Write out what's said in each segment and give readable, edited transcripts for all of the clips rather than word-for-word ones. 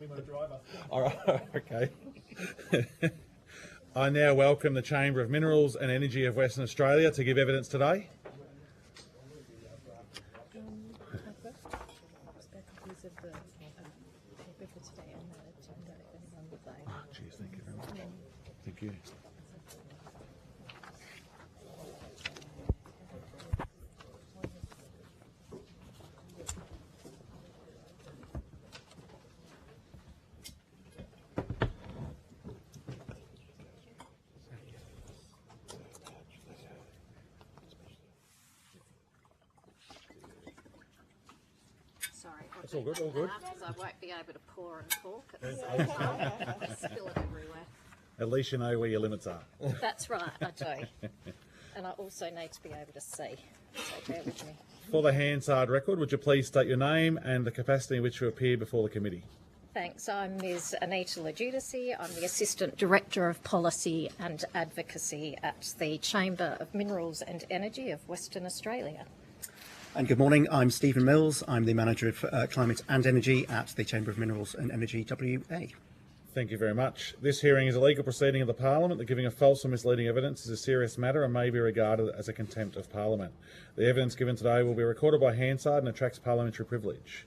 My driver. All right, okay. I now welcome the Chamber of Minerals and Energy of Western Australia to give evidence today. Oh, geez, thank you very much. Thank you. Sorry, It's all good, all good. because I won't be able to pour and talk at the same time. Spill it everywhere. At least you know where your limits are. That's right, I do. And I also need to be able to see, so bear with me. For the Hansard record, would you please state your name and the capacity in which you appear before the committee? Thanks. I'm Ms Anita Legiudice. I'm the Assistant Director of Policy and Advocacy at the Chamber of Minerals and Energy of Western Australia. And good morning, I'm Stephen Mills. I'm the Manager of Climate and Energy at the Chamber of Minerals and Energy WA. Thank you very much. This hearing is a legal proceeding of the Parliament that giving a false or misleading evidence is a serious matter and may be regarded as a contempt of Parliament. The evidence given today will be recorded by Hansard and attracts parliamentary privilege.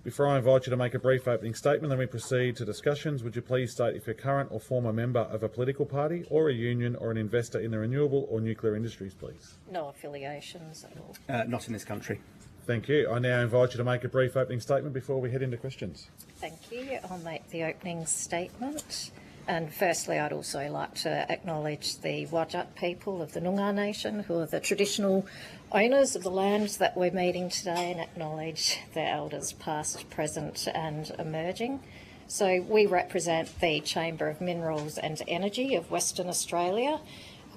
Before I invite you to make a brief opening statement, then we proceed to discussions. Would you please state if you're current or former member of a political party or a union or an investor in the renewable or nuclear industries, please? No affiliations at all. Not in this country. Thank you. I now invite you to make a brief opening statement before we head into questions. Thank you. I'll make the opening statement. And firstly, I'd also like to acknowledge the Whadjuk people of the Noongar Nation, who are the traditional owners of the land that we're meeting today, and acknowledge their elders past, present and emerging. So we represent the Chamber of Minerals and Energy of Western Australia,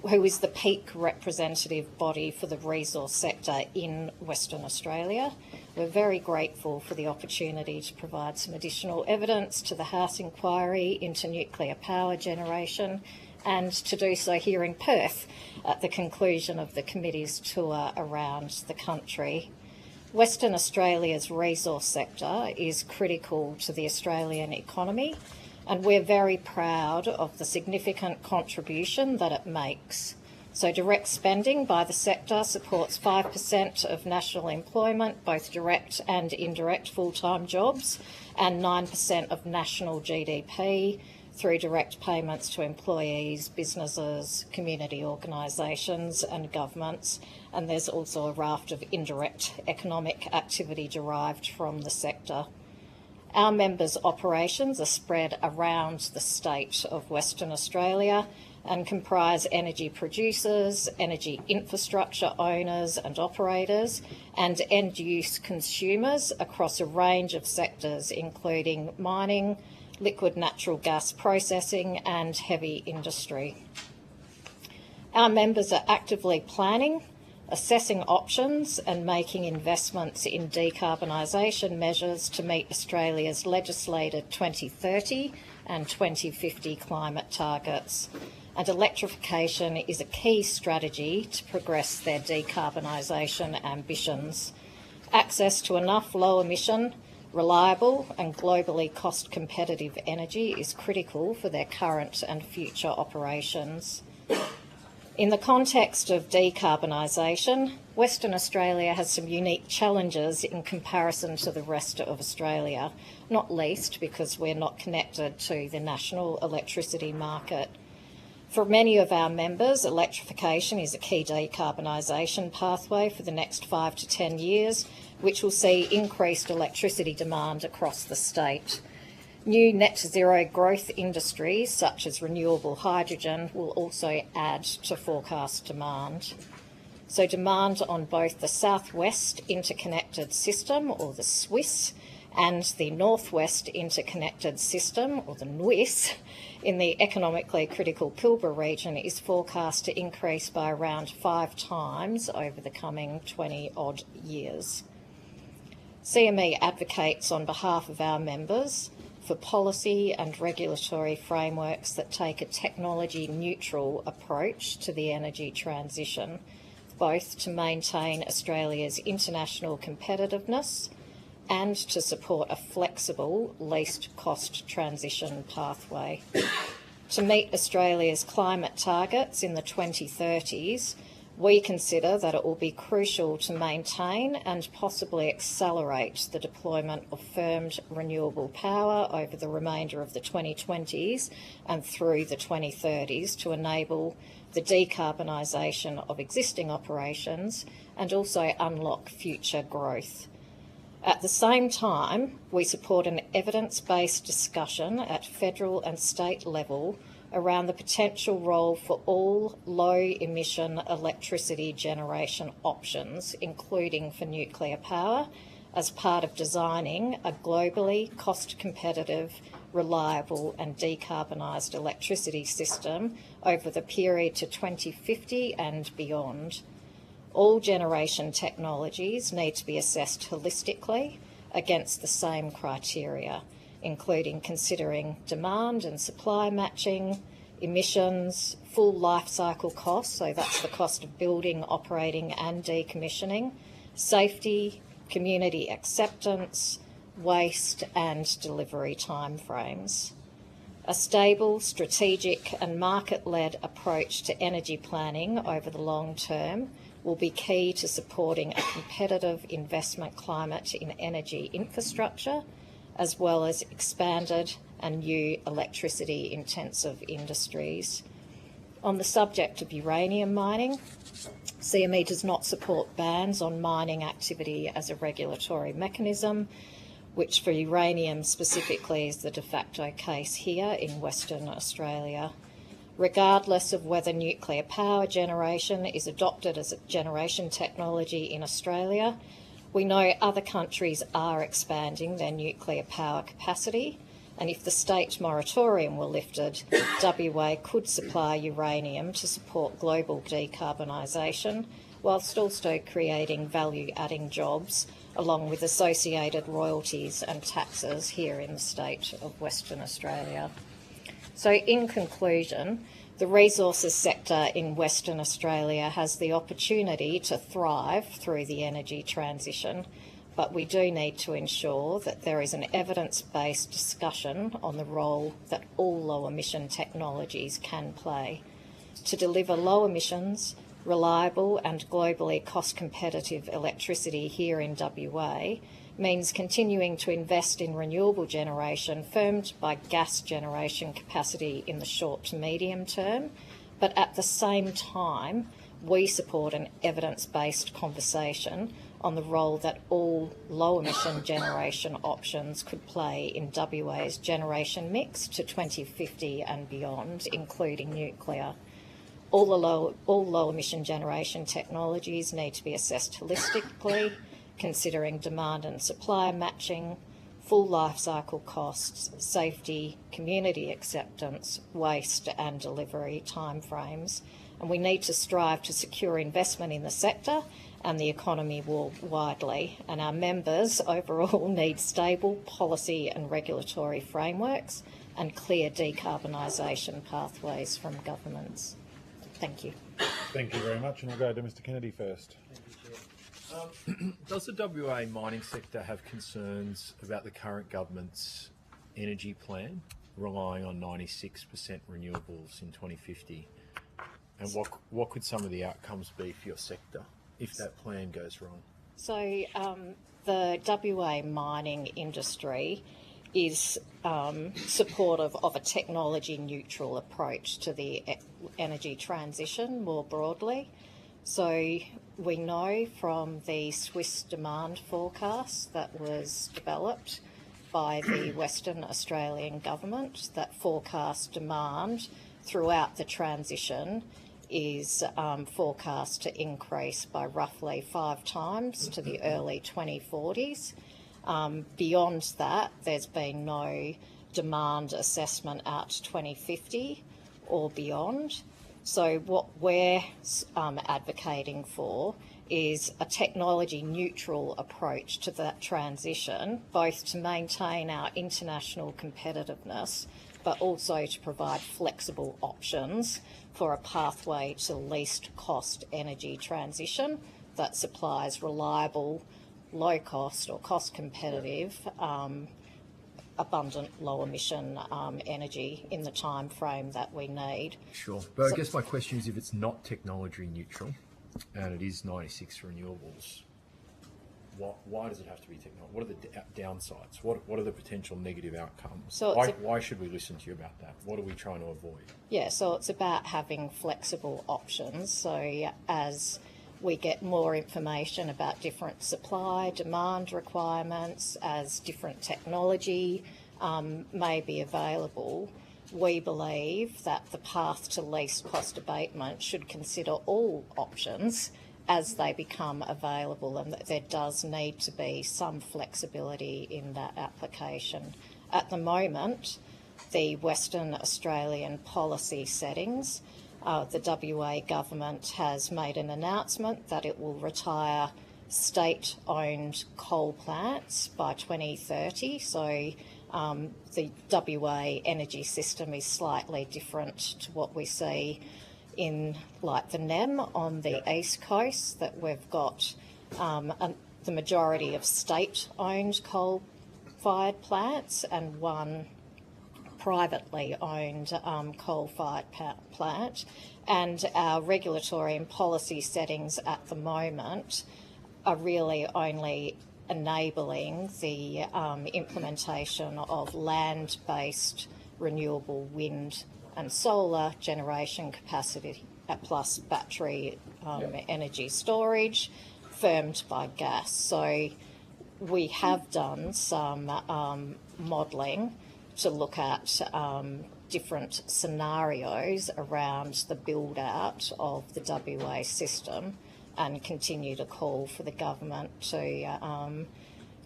who is the peak representative body for the resource sector in Western Australia. We're very grateful for the opportunity to provide some additional evidence to the House inquiry into nuclear power generation, and to do so here in Perth at the conclusion of the committee's tour around the country. Western Australia's resource sector is critical to the Australian economy, and we're very proud of the significant contribution that it makes. So direct spending by the sector supports 5% of national employment, both direct and indirect full-time jobs, and 9% of national GDP through direct payments to employees, businesses, community organisations and governments. And there's also a raft of indirect economic activity derived from the sector. Our members' operations are spread around the state of Western Australia and comprise energy producers, energy infrastructure owners and operators, and end-use consumers across a range of sectors, including mining, liquid natural gas processing and heavy industry. Our members are actively planning, assessing options and making investments in decarbonisation measures to meet Australia's legislated 2030 and 2050 climate targets. And electrification is a key strategy to progress their decarbonisation ambitions. Access to enough low-emission, reliable and globally cost-competitive energy is critical for their current and future operations. In the context of decarbonisation, Western Australia has some unique challenges in comparison to the rest of Australia, not least because we're not connected to the national electricity market. For many of our members, electrification is a key decarbonisation pathway for the next 5 to 10 years, which will see increased electricity demand across the state. New net zero growth industries such as renewable hydrogen will also add to forecast demand. So demand on both the Southwest Interconnected System, or the SWIS, and the Northwest Interconnected System, or the NWIS, in the economically critical Pilbara region is forecast to increase by around 5 times over the coming 20-odd years. CME advocates on behalf of our members for policy and regulatory frameworks that take a technology-neutral approach to the energy transition, both to maintain Australia's international competitiveness and to support a flexible, least cost transition pathway. To meet Australia's climate targets in the 2030s, we consider that it will be crucial to maintain and possibly accelerate the deployment of firmed renewable power over the remainder of the 2020s and through the 2030s to enable the decarbonisation of existing operations and also unlock future growth. At the same time, we support an evidence-based discussion at federal and state level around the potential role for all low-emission electricity generation options, including for nuclear power, as part of designing a globally cost-competitive, reliable and decarbonised electricity system over the period to 2050 and beyond. All generation technologies need to be assessed holistically against the same criteria, including considering demand and supply matching, emissions, full life cycle costs, so that's the cost of building, operating and decommissioning, safety, community acceptance, waste and delivery timeframes. A stable, strategic and market-led approach to energy planning over the long term will be key to supporting a competitive investment climate in energy infrastructure, as well as expanded and new electricity-intensive industries. On the subject of uranium mining, CME does not support bans on mining activity as a regulatory mechanism, which for uranium specifically is the de facto case here in Western Australia. Regardless of whether nuclear power generation is adopted as a generation technology in Australia, we know other countries are expanding their nuclear power capacity, and if the state moratorium were lifted, WA could supply uranium to support global decarbonisation, whilst also creating value-adding jobs, along with associated royalties and taxes here in the state of Western Australia. So in conclusion, the resources sector in Western Australia has the opportunity to thrive through the energy transition, but we do need to ensure that there is an evidence-based discussion on the role that all low-emission technologies can play to deliver low emissions, reliable and globally cost-competitive electricity here in WA means continuing to invest in renewable generation firmed by gas generation capacity in the short to medium term, but at the same time we support an evidence-based conversation on the role that all low-emission generation options could play in WA's generation mix to 2050 and beyond, including nuclear. All low-emission generation technologies need to be assessed holistically, considering demand and supply matching, full life cycle costs, safety, community acceptance, waste and delivery timeframes. And we need to strive to secure investment in the sector and the economy more widely. And our members overall need stable policy and regulatory frameworks and clear decarbonisation pathways from governments. Thank you. Thank you very much, and I'll go to Mr Kennedy first. Does the WA mining sector have concerns about the current government's energy plan, relying on 96% renewables in 2050? And what could some of the outcomes be for your sector if that plan goes wrong? So the WA mining industry is supportive of a technology-neutral approach to the energy transition more broadly. So we know from the Swiss demand forecast that was developed by the Western Australian government that forecast demand throughout the transition is forecast to increase by roughly 5 times to the early 2040s. Beyond that, there's been no demand assessment out to 2050 or beyond. So what we're advocating for is a technology-neutral approach to that transition, both to maintain our international competitiveness, but also to provide flexible options for a pathway to least cost energy transition that supplies reliable, low cost or cost competitive, abundant, low emission energy in the time frame that we need. Sure. But I guess my question is, if it's not technology neutral and it is 96 renewables, why does it have to be technology? What are the downsides? What are the potential negative outcomes? So why should we listen to you about that? What are we trying to avoid? Yeah, so it's about having flexible options. So as we get more information about different supply, demand requirements, as different technology may be available, we believe that the path to least cost abatement should consider all options as they become available, and that there does need to be some flexibility in that application. At the moment, the Western Australian policy settings, the WA government has made an announcement that it will retire state-owned coal plants by 2030. So the WA energy system is slightly different to what we see in like the NEM on the east coast, that we've got the majority of state-owned coal-fired plants and one privately owned coal-fired plant, and our regulatory and policy settings at the moment are really only enabling the implementation of land-based renewable wind and solar generation capacity, plus battery energy storage firmed by gas. So we have done some modelling to look at different scenarios around the build out of the WA system, and continue to call for the government to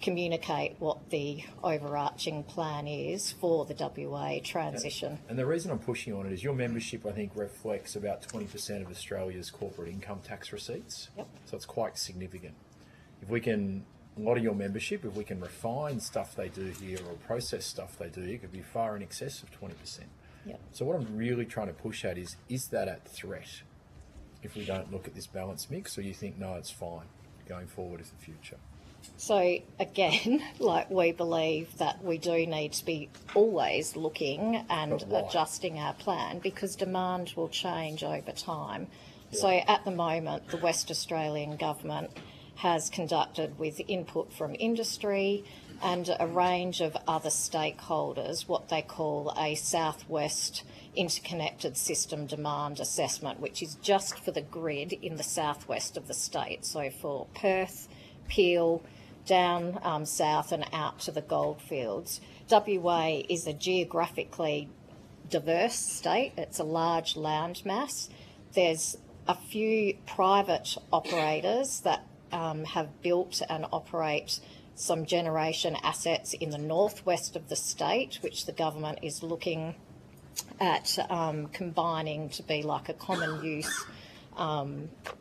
communicate what the overarching plan is for the WA transition. And the reason I'm pushing on it is your membership, I think, reflects about 20% of Australia's corporate income tax receipts. Yep. So it's quite significant. If we can, a lot of your membership, if we can refine stuff they do here or process stuff they do here, it could be far in excess of 20%. Yep. So what I'm really trying to push at is that at threat if we don't look at this balance mix, or you think, no, it's fine going forward as the future? So again, like, we believe that we do need to be always looking and adjusting our plan, because demand will change over time. Yeah. So at the moment, the West Australian government has conducted, with input from industry and a range of other stakeholders, what they call a Southwest Interconnected System Demand Assessment, which is just for the grid in the southwest of the state. So for Perth, Peel, down south and out to the goldfields. WA is a geographically diverse state. It's a large land mass. There's a few private operators that have built and operate some generation assets in the northwest of the state, which the government is looking at combining to be like a common use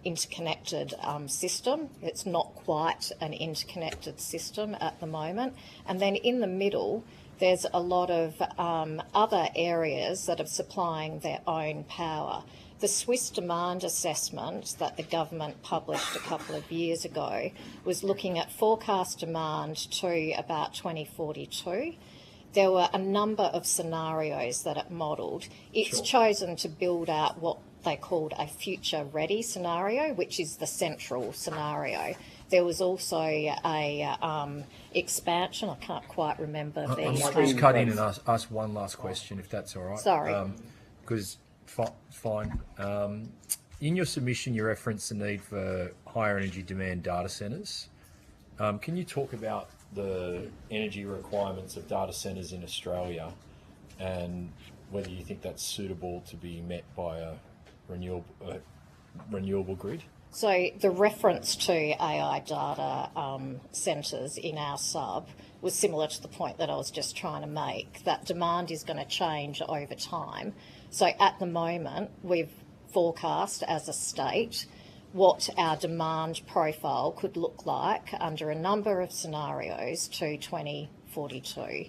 interconnected system. It's not quite an interconnected system at the moment. And then in the middle, there's a lot of other areas that are supplying their own power. The Swiss demand assessment that the government published a couple of years ago was looking at forecast demand to about 2042. There were a number of scenarios that it modelled. It's chosen to build out what they called a future-ready scenario, which is the central scenario. There was also a expansion. I can't quite remember the... I might just cut in and ask one last question, if that's all right. Sorry. Because, fine. In your submission, you reference the need for higher energy demand data centres. Can you talk about the energy requirements of data centres in Australia, and whether you think that's suitable to be met by a renewable grid? So the reference to AI data centres in our sub was similar to the point that I was just trying to make, that demand is going to change over time. So at the moment, we've forecast as a state what our demand profile could look like under a number of scenarios to 2042.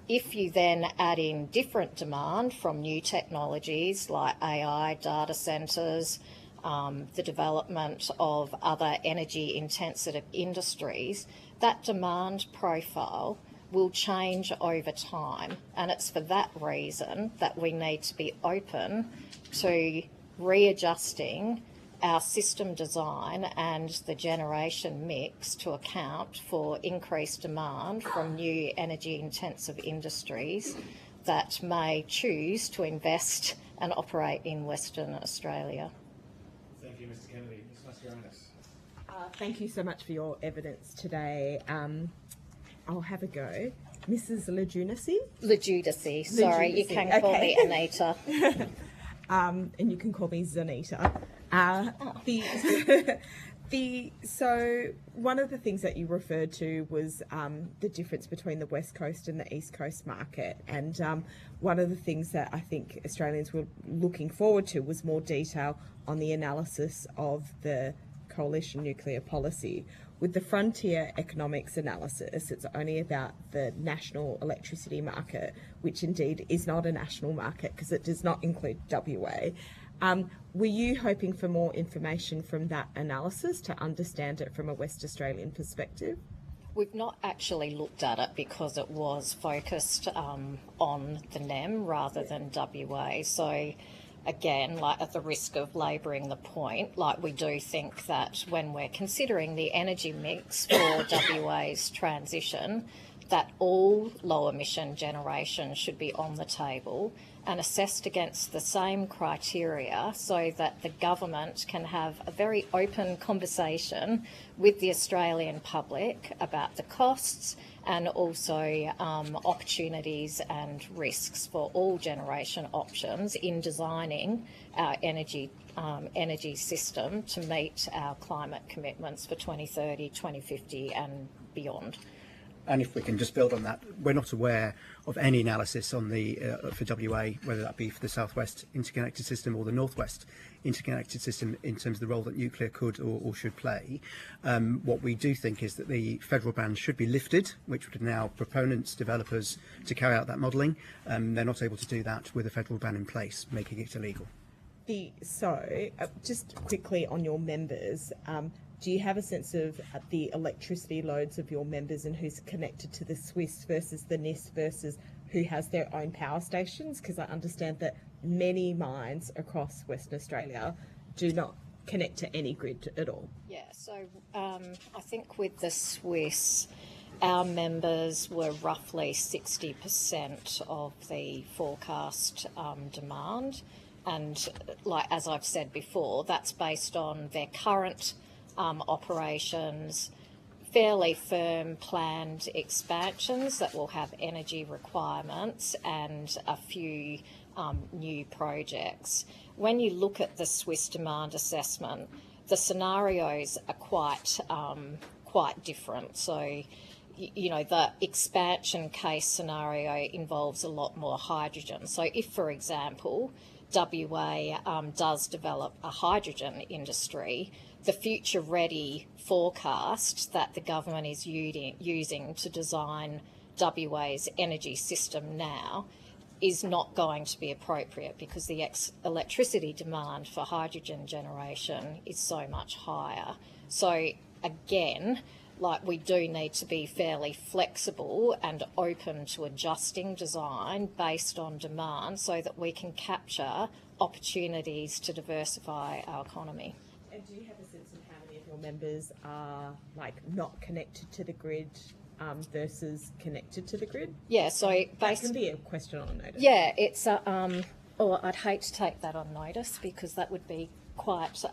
If you then add in different demand from new technologies like AI, data centres, the development of other energy intensive industries, that demand profile will change over time. And it's for that reason that we need to be open to readjusting our system design and the generation mix to account for increased demand from new energy intensive industries that may choose to invest and operate in Western Australia. Thank you, Mr. Kennedy. Ms. Mascaronis. Thank you so much for your evidence today. I'll have a go. Mrs. Legiudice, sorry, you can call me Anita. And you can call me Zanita. So one of the things that you referred to was the difference between the West Coast and the East Coast market. And one of the things that I think Australians were looking forward to was more detail on the analysis of the coalition nuclear policy. With the frontier economics analysis, it's only about the national electricity market, which indeed is not a national market because it does not include WA. Were you hoping for more information from that analysis to understand it from a West Australian perspective? We've not actually looked at it because it was focused on the NEM rather than WA. So again, like at the risk of labouring the point, like we do think that when we're considering the energy mix for WA's transition, that all low emission generation should be on the table and assessed against the same criteria so that the government can have a very open conversation with the Australian public about the costs and also opportunities and risks for all generation options in designing our energy system to meet our climate commitments for 2030, 2050 and beyond. And if we can just build on that, we're not aware of any analysis on the for WA, whether that be for the Southwest Interconnected System or the Northwest Interconnected System, in terms of the role that nuclear could or should play. What we do think is that the federal ban should be lifted, which would allow proponents, developers to carry out that modelling. They're not able to do that with a federal ban in place, making it illegal. Just quickly on your members, do you have a sense of the electricity loads of your members and who's connected to the Swiss versus the NIS versus who has their own power stations? Because I understand that many mines across Western Australia do not connect to any grid at all. Yeah, so I think with the Swiss, our members were roughly 60% of the forecast demand. And like as I've said before, that's based on their current operations, fairly firm planned expansions that will have energy requirements and a few new projects. When you look at the Swiss demand assessment, the scenarios are quite different. So, you know, the expansion case scenario involves a lot more hydrogen. So if, for example, WA does develop a hydrogen industry, the future ready forecast that the government is using to design WA's energy system now is not going to be appropriate because the electricity demand for hydrogen generation is so much higher. So again, like we do need to be fairly flexible and open to adjusting design based on demand so that we can capture opportunities to diversify our economy. And do you have a sense of how many of your members are like not connected to the grid versus connected to the grid? Yeah, so that can be a question on notice. Yeah, it's I'd hate to take that on notice because that would be quite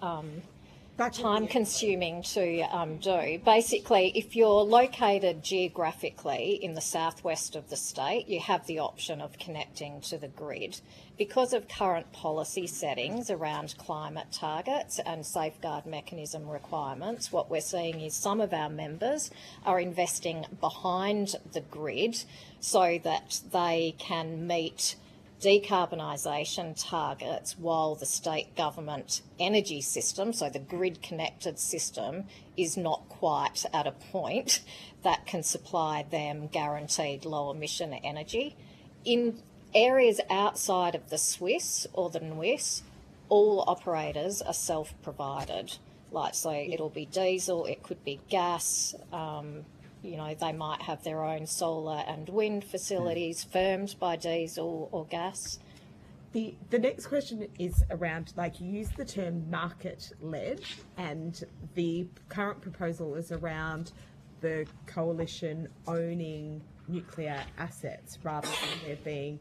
time consuming to do. Basically, if you're located geographically in the southwest of the state, you have the option of connecting to the grid. Because of current policy settings around climate targets and safeguard mechanism requirements, what we're seeing is some of our members are investing behind the grid so that they can meet decarbonisation targets while the state government energy system, so the grid connected system, is not quite at a point that can supply them guaranteed low emission energy. In areas outside of the Swiss or the NWIS, all operators are self-provided. Like, so it'll be diesel, it could be gas, you know, they might have their own solar and wind facilities firmed by diesel or gas. The next question is around, like, you use the term market-led, and the current proposal is around the coalition owning nuclear assets rather than they're being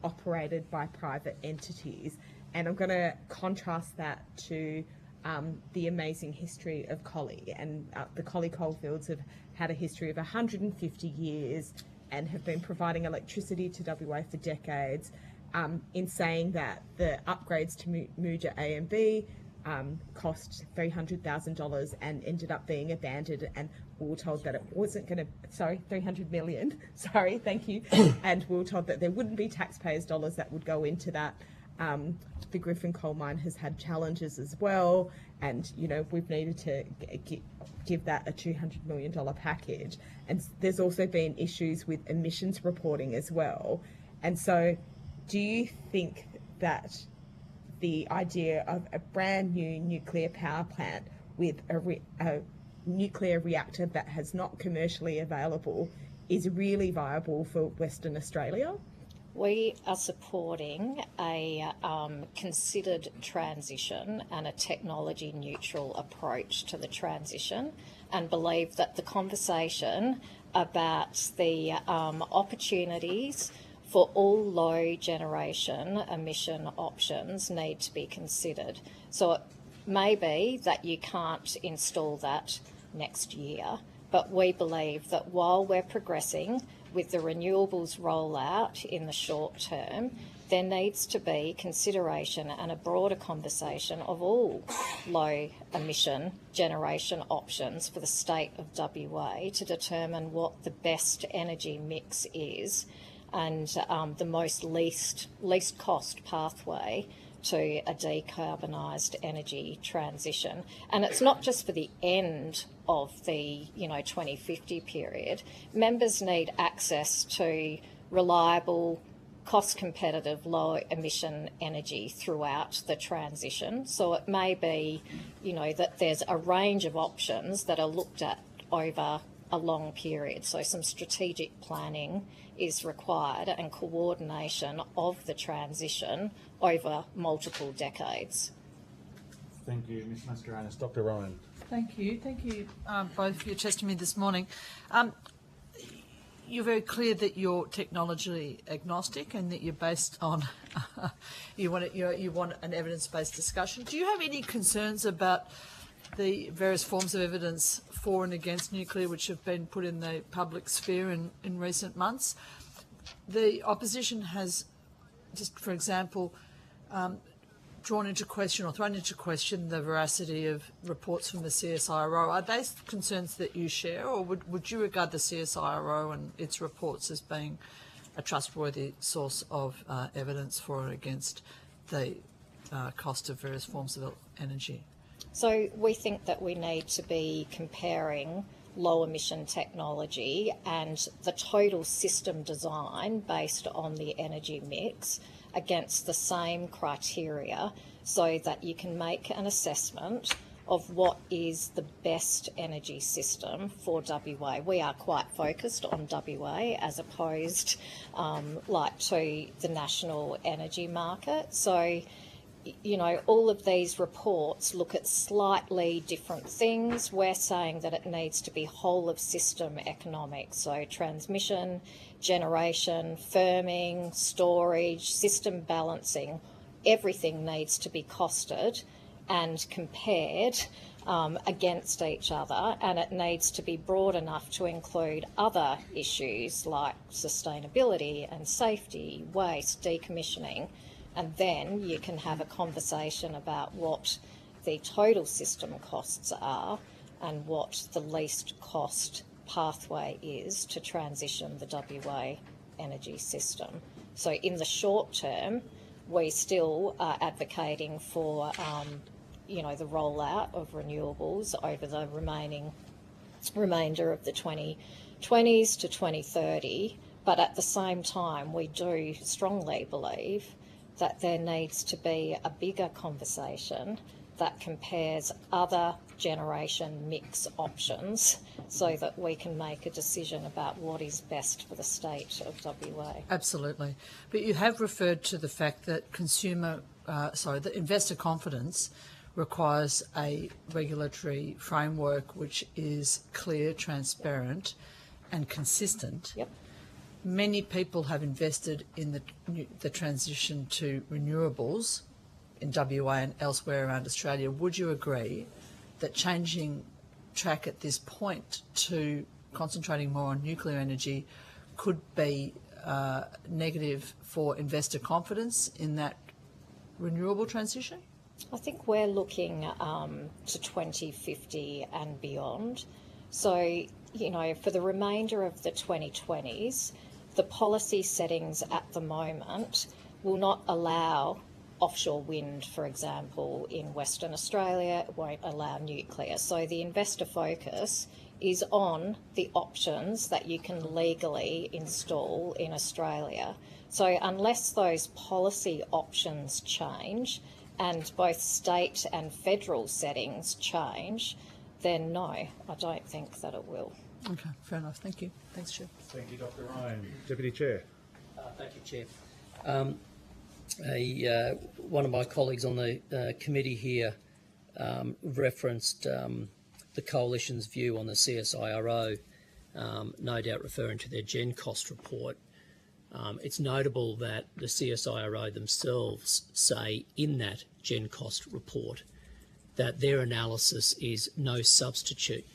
operated by private entities. And I'm going to contrast that to the amazing history of Collie, and the Collie coalfields have had a history of 150 years and have been providing electricity to WA for decades. In saying that the upgrades to Muja A and B cost $300,000 and ended up being abandoned, and we were told that it wasn't going to, sorry, 300 million, sorry, thank you, and we were told that there wouldn't be taxpayers' dollars that would go into that. The Griffin coal mine has had challenges as well, and, you know, we've needed to give that a $200 million package. And there's also been issues with emissions reporting as well. And so do you think that the idea of a brand new nuclear power plant with a nuclear reactor that has not commercially available is really viable for Western Australia? We are supporting a considered transition and a technology neutral approach to the transition, and believe that the conversation about the opportunities for all low generation emission options need to be considered. So it may be that you can't install that next year, but we believe that while we're progressing with the renewables rollout in the short term, there needs to be consideration and a broader conversation of all low emission generation options for the state of WA to determine what the best energy mix is, and the most least cost pathway to a decarbonised energy transition. And it's not just for the end of the 2050 period. Members need access to reliable, cost competitive, low emission energy throughout the transition. So it may be, that there's a range of options that are looked at over a long period. So some strategic planning is required and coordination of the transition over multiple decades. Thank you, Ms Mascarenas. Dr Ryan. Thank you both for your testimony this morning. You're very clear that you're technology agnostic and that you're based on you want an evidence-based discussion. Do you have any concerns about the various forms of evidence for and against nuclear which have been put in the public sphere in recent months? The opposition has, just for example, thrown into question the veracity of reports from the CSIRO. Are they concerns that you share, or would you regard the CSIRO and its reports as being a trustworthy source of evidence for or against the cost of various forms of energy? So we think that we need to be comparing low emission technology and the total system design based on the energy mix against the same criteria, so that you can make an assessment of what is the best energy system for WA. We are quite focused on WA as opposed to the national energy market. So, all of these reports look at slightly different things. We're saying that it needs to be whole of system economics, so transmission, generation, firming, storage, system balancing, everything needs to be costed and compared against each other, and it needs to be broad enough to include other issues like sustainability and safety, waste, decommissioning. And then you can have a conversation about what the total system costs are and what the least cost pathway is to transition the WA energy system. So in the short term, we still are advocating for, the rollout of renewables over the remainder of the 2020s to 2030. But at the same time, we do strongly believe that there needs to be a bigger conversation that compares other generation mix options so that we can make a decision about what is best for the state of WA. Absolutely. But you have referred to the fact that that investor confidence requires a regulatory framework which is clear, transparent and consistent. Yep. Many people have invested in the transition to renewables in WA and elsewhere around Australia. Would you agree that changing track at this point to concentrating more on nuclear energy could be negative for investor confidence in that renewable transition? I think we're looking to 2050 and beyond. So, you know, for the remainder of the 2020s, the policy settings at the moment will not allow offshore wind, for example, in Western Australia. It won't allow nuclear. So the investor focus is on the options that you can legally install in Australia. So unless those policy options change and both state and federal settings change, then no, I don't think that it will. Okay, fair enough. Thank you. Thanks, Chair. Thank you, Dr. Ryan. Deputy Chair. Thank you, Chair. One of my colleagues on the committee here referenced the Coalition's view on the CSIRO, no doubt referring to their Gen Cost report. It's notable that the CSIRO themselves say in that Gen Cost report that their analysis is no substitute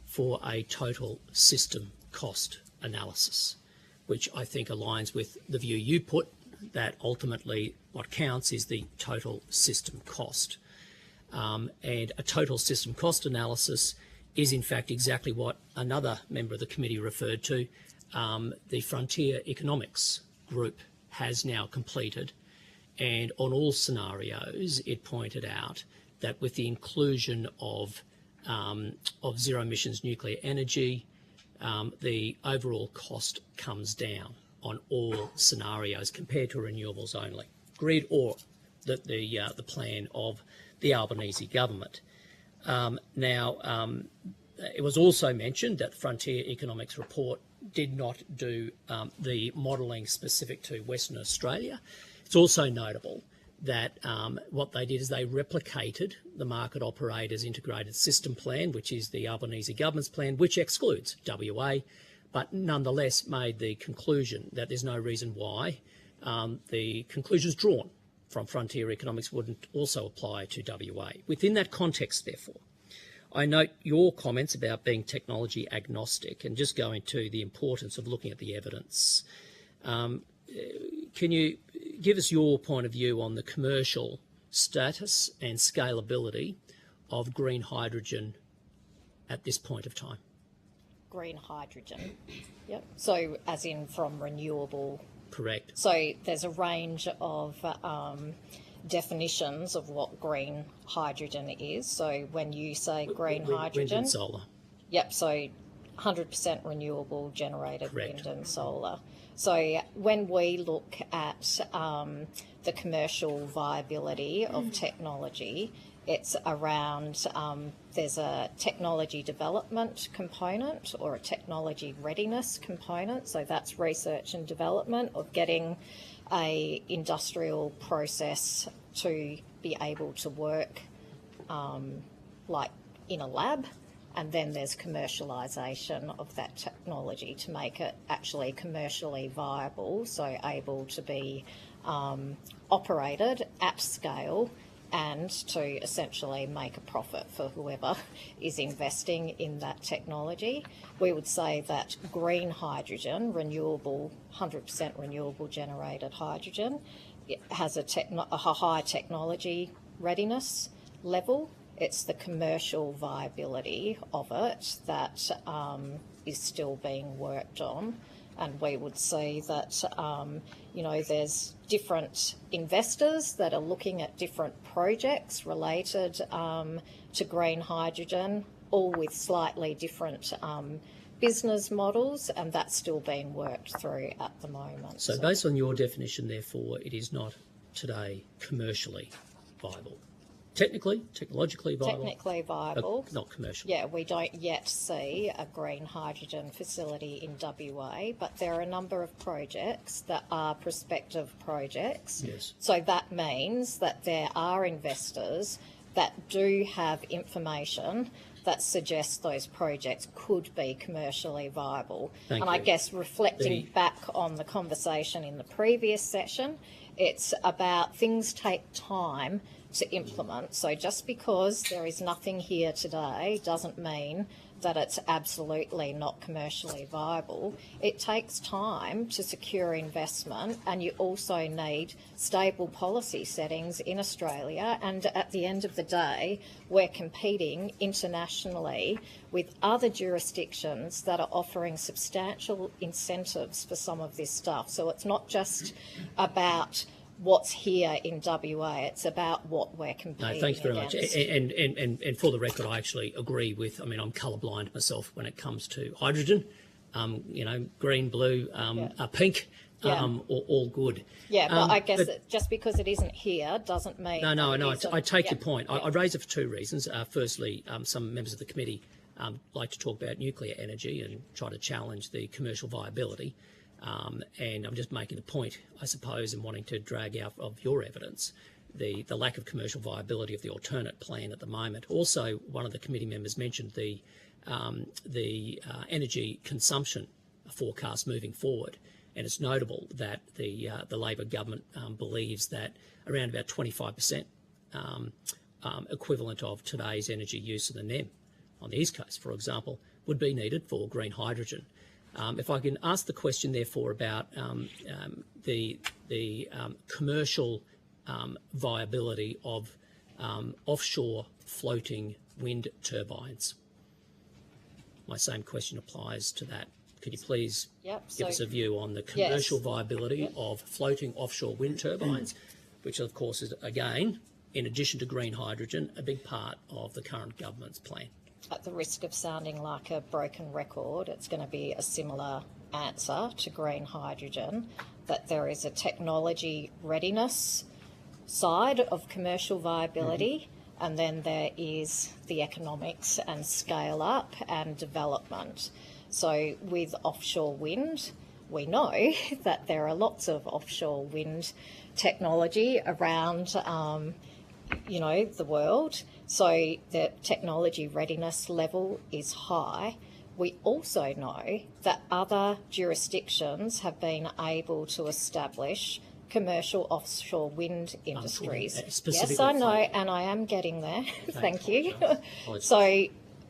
for a total system cost analysis, which I think aligns with the view you put, that ultimately what counts is the total system cost. And a total system cost analysis is in fact exactly what another member of the committee referred to. The Frontier Economics group has now completed, and on all scenarios it pointed out that with the inclusion of zero emissions nuclear energy, the overall cost comes down on all scenarios compared to renewables only, grid or the plan of the Albanese government. It was also mentioned that the Frontier Economics report did not do the modelling specific to Western Australia. It's also notable that what they did is they replicated the market operator's integrated system plan, which is the Albanese government's plan, which excludes WA, but nonetheless made the conclusion that there's no reason why the conclusions drawn from Frontier Economics wouldn't also apply to WA. Within that context, therefore, I note your comments about being technology agnostic and just going to the importance of looking at the evidence. Can you give us your point of view on the commercial status and scalability of green hydrogen at this point of time? Green hydrogen, yep. So as in from renewable. Correct. So there's a range of definitions of what green hydrogen is. So when you say green hydrogen, wind and solar. Yep. So 100% renewable generated Correct. wind and solar. So when we look at the commercial viability of technology, it's around there's a technology development component or a technology readiness component. So that's research and development of getting a industrial process to be able to work like in a lab. And then there's commercialisation of that technology to make it actually commercially viable, so able to be operated at scale and to essentially make a profit for whoever is investing in that technology. We would say that green hydrogen, renewable, 100% renewable generated hydrogen, it has a high technology readiness level. It's the commercial viability of it that is still being worked on. And we would see that, you know, there's different investors that are looking at different projects related to green hydrogen, all with slightly different business models, and that's still being worked through at the moment. So based on your definition, therefore, it is not today commercially viable? Technologically viable? Technically viable. Not commercially. Yeah, we don't yet see a green hydrogen facility in WA, but there are a number of projects that are prospective projects. Yes. So that means that there are investors that do have information that suggests those projects could be commercially viable. Thank and I you. guess reflecting back on the conversation in the previous session, it's about things take time to implement. So just because there is nothing here today doesn't mean that it's absolutely not commercially viable. It takes time to secure investment, and you also need stable policy settings in Australia. And at the end of the day, we're competing internationally with other jurisdictions that are offering substantial incentives for some of this stuff. So it's not just about what's here in WA, it's about what we're competing No, thanks very against. much. And for the record, I actually agree with, I mean, I'm colourblind myself when it comes to hydrogen. You know, green, blue, pink, all good. Yeah, but I guess just because it isn't here doesn't mean... No, I take your point. I raise it for two reasons. Firstly, some members of the committee like to talk about nuclear energy and try to challenge the commercial viability. And I'm just making a point, I suppose, in wanting to drag out of your evidence the lack of commercial viability of the alternate plan at the moment. Also, one of the committee members mentioned the energy consumption forecast moving forward, and it's notable that the Labor government believes that around about 25% equivalent of today's energy use of the NEM on the East Coast, for example, would be needed for green hydrogen. If I can ask the question, therefore, about the commercial viability of offshore floating wind turbines. My same question applies to that. Could you please give us a view on the commercial viability of floating offshore wind turbines, which of course is, again, in addition to green hydrogen, a big part of the current government's plan? At the risk of sounding like a broken record, it's going to be a similar answer to green hydrogen, that there is a technology readiness side of commercial viability, and then there is the economics and scale up and development. So with offshore wind, we know that there are lots of offshore wind technology around the world. So the technology readiness level is high. We also know that other jurisdictions have been able to establish commercial offshore wind industries. Yes, I know, and I am getting there. Thank you. So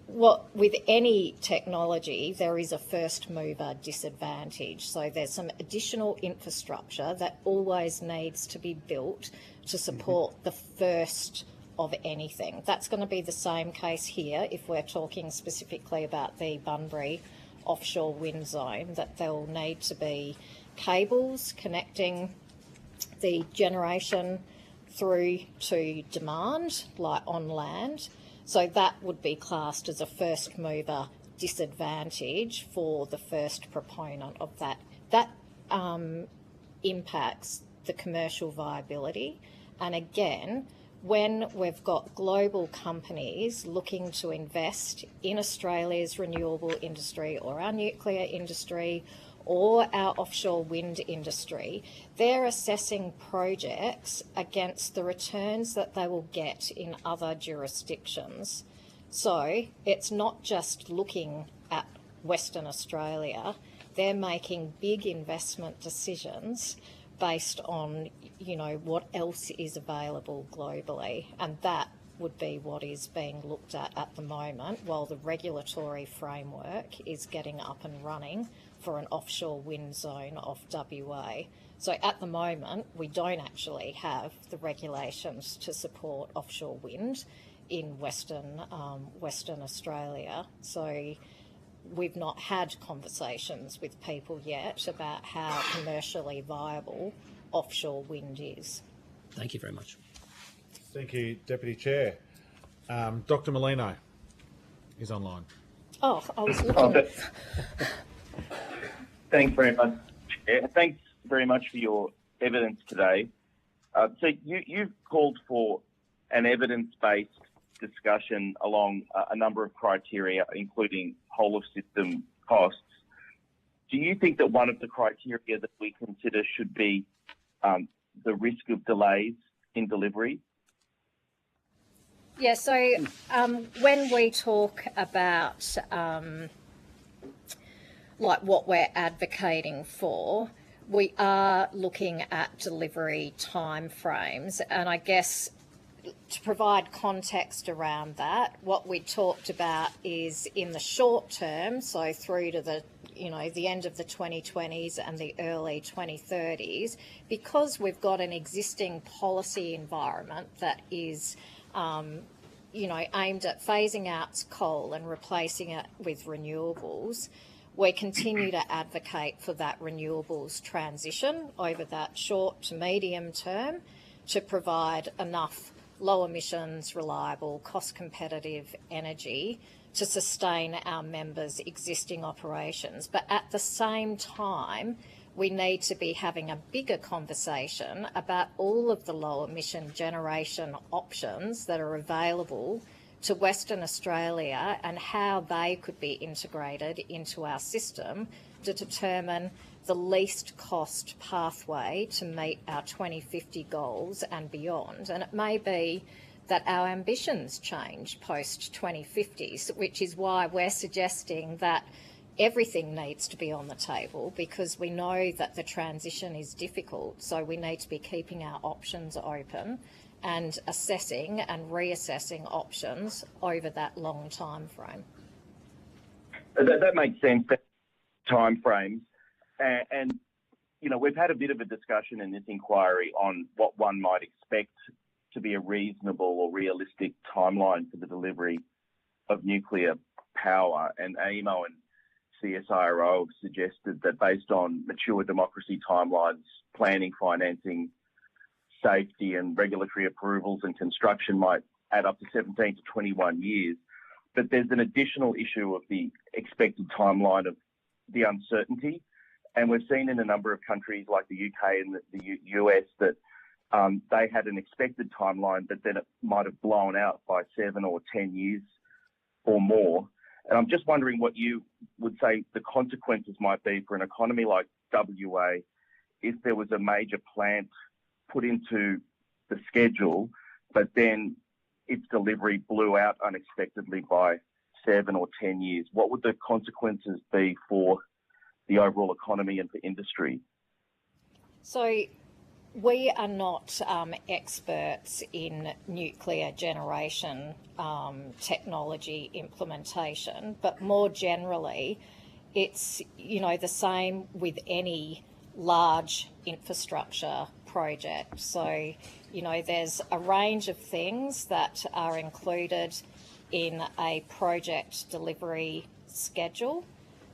with any technology, there is a first mover disadvantage. So there's some additional infrastructure that always needs to be built to support the first of anything. That's going to be the same case here if we're talking specifically about the Bunbury offshore wind zone, that there will need to be cables connecting the generation through to demand, like on land. So that would be classed as a first mover disadvantage for the first proponent of that. That impacts the commercial viability. And again, when we've got global companies looking to invest in Australia's renewable industry or our nuclear industry or our offshore wind industry, they're assessing projects against the returns that they will get in other jurisdictions. So it's not just looking at Western Australia, they're making big investment decisions based on, what else is available globally. And that would be what is being looked at the moment, while the regulatory framework is getting up and running for an offshore wind zone off WA. So at the moment, we don't actually have the regulations to support offshore wind in Western Australia. So we've not had conversations with people yet about how commercially viable offshore wind is. Thank you very much. Thank you, Deputy Chair. Dr. Molino is online. Oh, I was looking. Thanks very much. Thanks very much for your evidence today. So you've called for an evidence-based discussion along a number of criteria, including whole-of-system costs. Do you think that one of the criteria that we consider should be the risk of delays in delivery? Yeah, so when we talk about like what we're advocating for, we are looking at delivery timeframes, and I guess to provide context around that, what we talked about is in the short term, so through to the the end of the 2020s and the early 2030s, because we've got an existing policy environment that is aimed at phasing out coal and replacing it with renewables. We continue to advocate for that renewables transition over that short to medium term to provide enough low emissions, reliable, cost competitive energy to sustain our members' existing operations. But at the same time, we need to be having a bigger conversation about all of the low emission generation options that are available to Western Australia and how they could be integrated into our system to determine the least cost pathway to meet our 2050 goals and beyond. And it may be that our ambitions change post 2050, which is why we're suggesting that everything needs to be on the table, because we know that the transition is difficult. So we need to be keeping our options open and assessing and reassessing options over that long time frame. That makes sense, that time frames. And we've had a bit of a discussion in this inquiry on what one might expect to be a reasonable or realistic timeline for the delivery of nuclear power. And AEMO and CSIRO have suggested that based on mature democracy timelines, planning, financing, safety and regulatory approvals and construction might add up to 17 to 21 years. But there's an additional issue of the expected timeline of the uncertainty. And we've seen in a number of countries like the UK and the US that they had an expected timeline, but then it might have blown out by 7 or 10 years or more. And I'm just wondering what you would say the consequences might be for an economy like WA if there was a major plant put into the schedule, but then its delivery blew out unexpectedly by 7 or 10 years. What would the consequences be for the overall economy and for industry? So we are not experts in nuclear generation technology implementation, but more generally, it's the same with any large infrastructure project. So there's a range of things that are included in a project delivery schedule.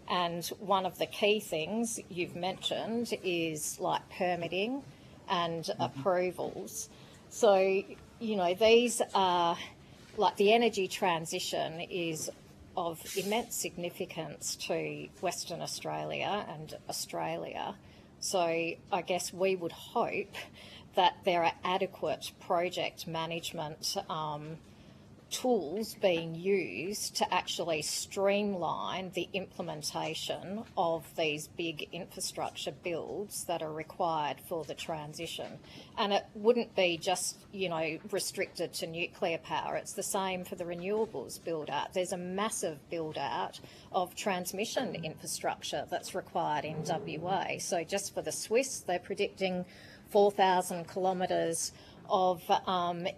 And one of the key things you've mentioned is like permitting and approvals. So, these are like the energy transition is of immense significance to Western Australia and Australia. So I guess we would hope that there are adequate project management tools being used to actually streamline the implementation of these big infrastructure builds that are required for the transition. And it wouldn't be just, restricted to nuclear power. It's the same for the renewables build-out. There's a massive build-out of transmission infrastructure that's required in WA. So just for the Swiss, they're predicting 4,000 kilometres of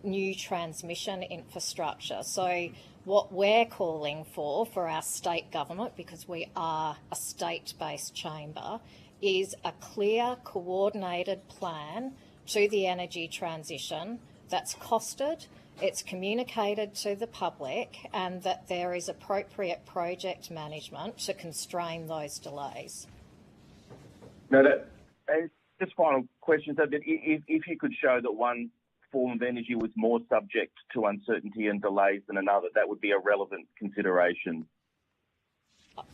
new transmission infrastructure. So what we're calling for our state government, because we are a state-based chamber, is a clear, coordinated plan to the energy transition that's costed, it's communicated to the public, and that there is appropriate project management to constrain those delays. Now, just final question. So if you could show that one form of energy was more subject to uncertainty and delays than another, that would be a relevant consideration.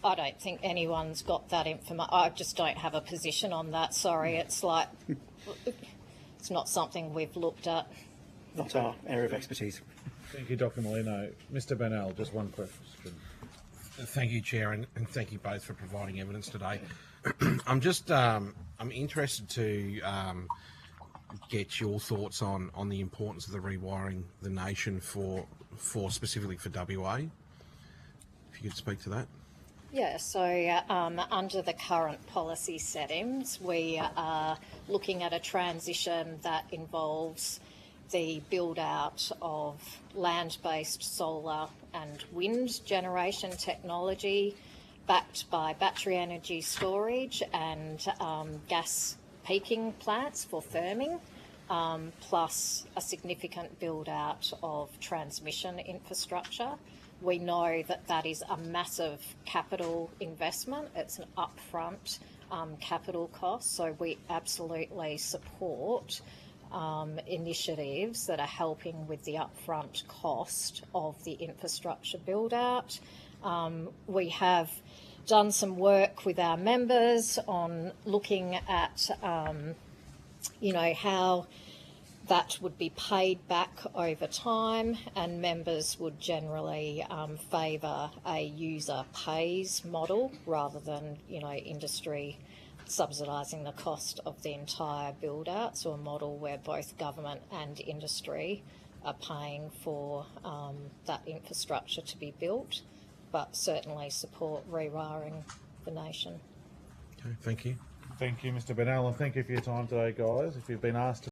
I don't think anyone's got that information. I just don't have a position on that. Sorry, it's like it's not something we've looked at. Not our area of expertise. Thank you, Dr. Molino. Mr. Burnell, just one question. Thank you, Chair, and thank you both for providing evidence today. I'm interested to get your thoughts on the importance of the rewiring the nation for specifically for WA. If you could speak to that. Yeah, so under the current policy settings, we are looking at a transition that involves the build-out of land-based solar and wind generation technology backed by battery energy storage and gas peaking plants for firming, plus a significant build-out of transmission infrastructure. We know that that is a massive capital investment. It's an upfront capital cost, so we absolutely support initiatives that are helping with the upfront cost of the infrastructure build-out. We have done some work with our members on looking at, how that would be paid back over time, and members would generally favour a user pays model rather than, industry subsidising the cost of the entire build-out, so a model where both government and industry are paying for that infrastructure to be built, but certainly support rewiring the nation. Okay, thank you. Thank you, Mr. Burnell, and thank you for your time today, guys. If you've been asked to